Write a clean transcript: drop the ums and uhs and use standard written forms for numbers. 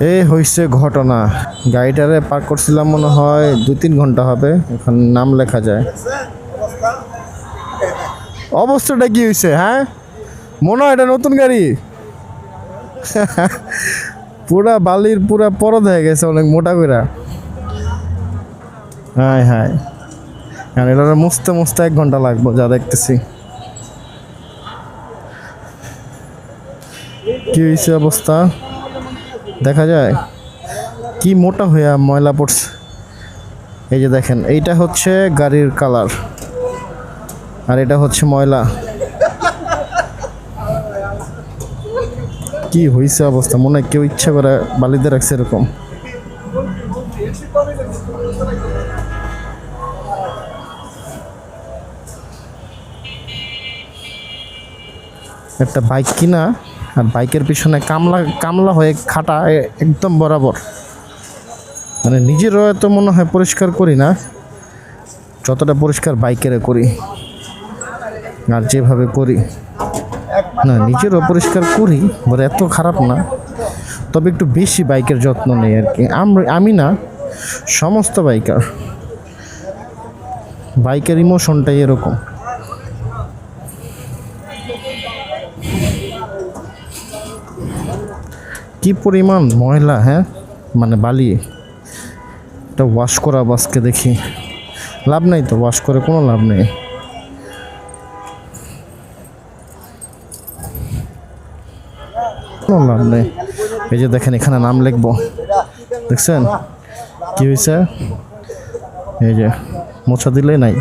এই হয়েছে ঘটনা, গাড়িটারে পার্ক করছিলাম মনে হয় 2-3 ঘন্টা হবে, এখন নাম লেখা যায়। অবস্থাটা কি হয়েছে? হ্যাঁ, মনে হয় এটা নতুন গাড়ি। পুরা বালির পুরা পরদ হয়ে গেছে, অনেক মোটা করে। হ্যাঁ হ্যাঁ, কারণ এটা মুছতে মুছতে 1 ঘন্টা লাগবে যা দেখতেছি। কি হয়েছে অবস্থা দেখা যায়, কি মোটা হইয়া ময়লা পড়ছে। এই যে দেখেন, এইটা হচ্ছে গাড়ির কালার আর এটা হচ্ছে ময়লা। কি হয়েছে অবস্থা, মনে হয় কেউ ইচ্ছা করে বালিতে রাখছে এরকম। একটা বাইক কিনা আর বাইকের পিছনে কামলা কামলা হয়ে খাটা একদম বরাবর। মানে নিজেরও এত মনে হয় পরিষ্কার করি না যতটা পরিষ্কার বাইকের করি, আর যেভাবে করি না নিজেরও পরিষ্কার করি বলে এত খারাপ না, তবে একটু বেশি বাইকের যত্ন নেই আর কি। আমি না, সমস্ত বাইকের ইমোশনটাই এরকম। কি পরিমাণ ময়লা, হ্যাঁ মানে বালি। এটা ওয়াশ করা বাসকে দেখি, লাভ নাই তো, ওয়াশ করে কোনো লাভ নেই। কোনো লাভ নেই। এই যে দেখেন, এখানে নাম লিখবো, দেখছেন কি হয়েছে? এই যে মোছা দিলে নাই।